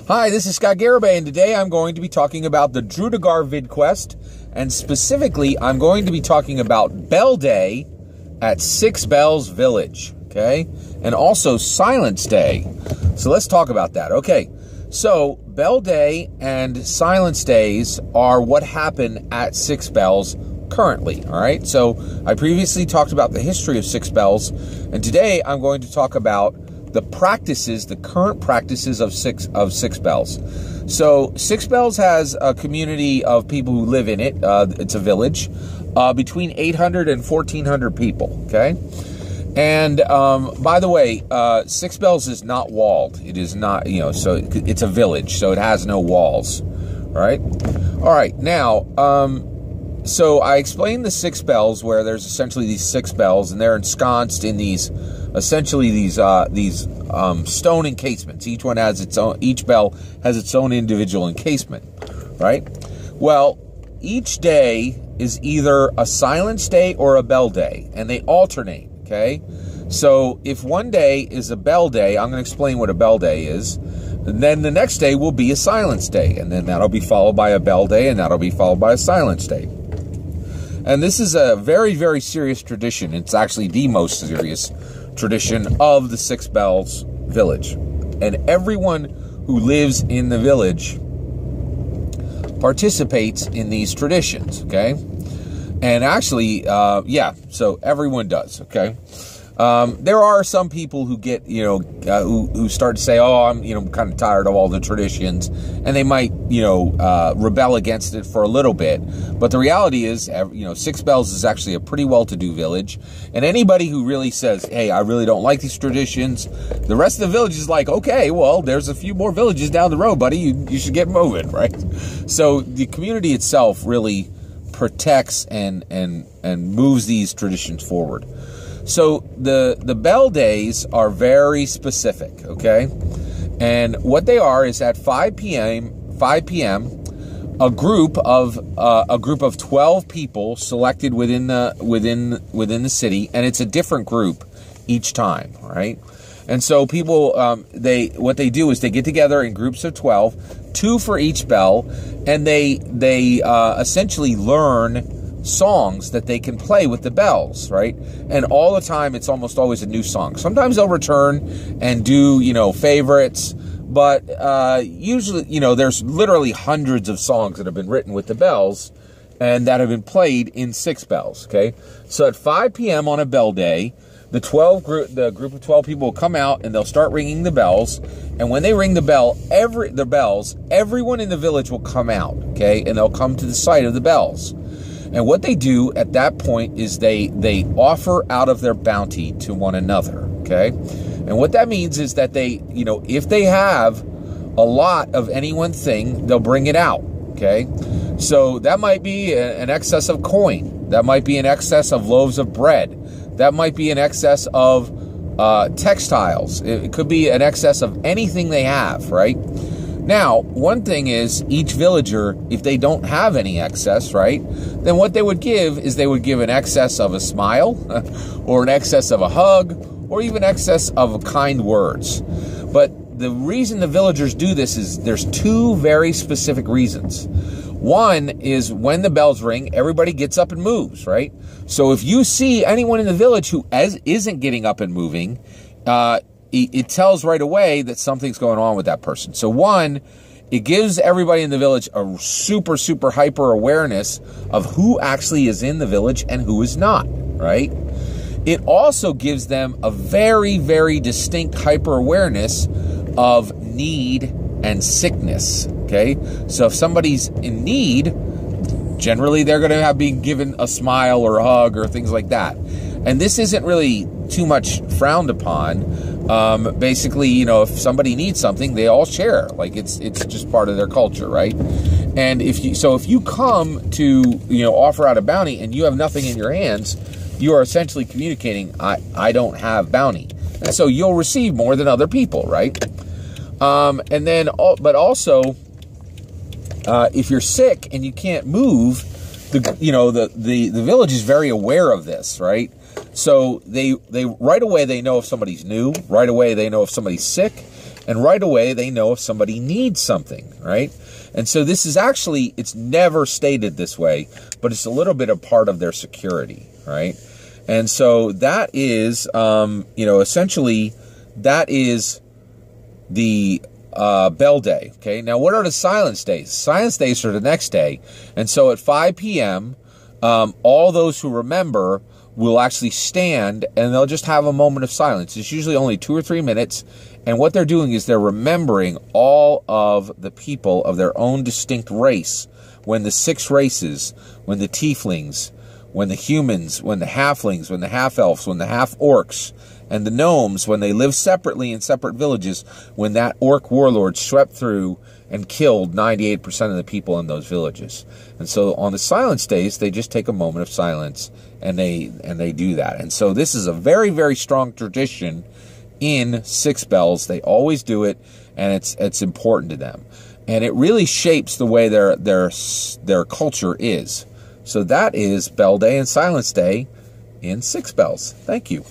Hi, this is Scott Garibay, and today I'm going to be talking about the Drudigar VidQuest, and specifically, I'm going to be talking about Bell Day at Six Bells Village, okay? And also Silence Day. So let's talk about that. Okay, so Bell Day and Silence Days are what happen at Six Bells currently, all right? So I previously talked about the history of Six Bells, and today I'm going to talk about the practices, the current practices of Six Bells. So Six Bells has a community of people who live in it. It's a village, between 800 and 1,400 people, okay? And by the way, Six Bells is not walled. It is not, so it's a village, so it has no walls, all right? All right, now, so I explained the Six Bells, where there's essentially these six bells, and they're ensconced in these, essentially these stone encasements. Each one has its own. Each bell has its own individual encasement, right? Well, each day is either a silence day or a bell day, and they alternate. Okay, so if one day is a bell day, I'm going to explain what a bell day is. And then the next day will be a silence day, and then that'll be followed by a bell day, and that'll be followed by a silence day. And this is a very, very serious tradition. It's actually the most serious tradition of the Six Bells village. And everyone who lives in the village participates in these traditions, okay? And actually, yeah, so everyone does, okay? There are some people who get, who start to say, oh, I'm, kind of tired of all the traditions, and they might, rebel against it for a little bit. But the reality is, Six Bells is actually a pretty well-to-do village, and anybody who really says, hey, I really don't like these traditions, the rest of the village is like, okay, well, there's a few more villages down the road, buddy. You should get moving, right? So the community itself really protects and moves these traditions forward. So the bell days are very specific, okay? And what they are is at 5 p.m., a group of 12 people selected within the city, and it's a different group each time, all right? And so people, what they do is they get together in groups of 12, 2 for each bell, and they essentially learn songs that they can play with the bells, right? And all the time, it's almost always a new song. Sometimes they'll return and do, favorites, but usually, there's literally hundreds of songs that have been written with the bells and that have been played in Six Bells, okay? So at 5 p.m. on a bell day, the group of 12 people will come out and they'll start ringing the bells. And when they ring the bells, everyone in the village will come out, okay? And they'll come to the site of the bells. And what they do at that point is they offer out of their bounty to one another, okay? And what that means is that they, if they have a lot of any one thing, they'll bring it out, okay? So that might be an excess of coin. That might be an excess of loaves of bread. That might be an excess of textiles. It could be an excess of anything they have, right? Now, one thing is, each villager, if they don't have any excess, right, then what they would give is they would give an excess of a smile, or an excess of a hug, or even excess of kind words. But the reason the villagers do this is there's 2 very specific reasons. One is when the bells ring, everybody gets up and moves, right? So if you see anyone in the village who isn't getting up and moving, it tells right away that something's going on with that person. So one, it gives everybody in the village a super, super hyper awareness of who actually is in the village and who is not, right? It also gives them a very, very distinct hyper awareness of need and sickness, okay? So if somebody's in need, generally they're going to be given a smile or a hug or things like that. And this isn't really too much frowned upon. Basically, if somebody needs something, they all share. Like it's just part of their culture, right? And if you come to, offer out a bounty and you have nothing in your hands, you are essentially communicating, I don't have bounty. And so you'll receive more than other people, right? And then, but also, if you're sick and you can't move, the village is very aware of this, right? So they right away they know if somebody's new, right away they know if somebody's sick, And right away, they know if somebody needs something, right? And so this is actually, it's never stated this way, but it's a little bit a part of their security, right? And so that is, you know, essentially, that is the bell day, okay? Now, what are the silence days? Silence days are the next day. And so at 5 p.m., all those who remember will actually stand, and they'll just have a moment of silence. It's usually only 2 or 3 minutes, and what they're doing is they're remembering all of the people of their own distinct race, when the 6 races, when the tieflings, when the humans, when the halflings, when the half-elves, when the half-orcs, and the gnomes, when they lived separately in separate villages, when that orc warlord swept through and killed 98% of the people in those villages. And so on the silence days, they just take a moment of silence, and they do that. And so this is a very, very strong tradition in Six Bells. They always do it, and it's important to them. And it really shapes the way their culture is. So that is Bell Day and Silence Day in Six Bells. Thank you.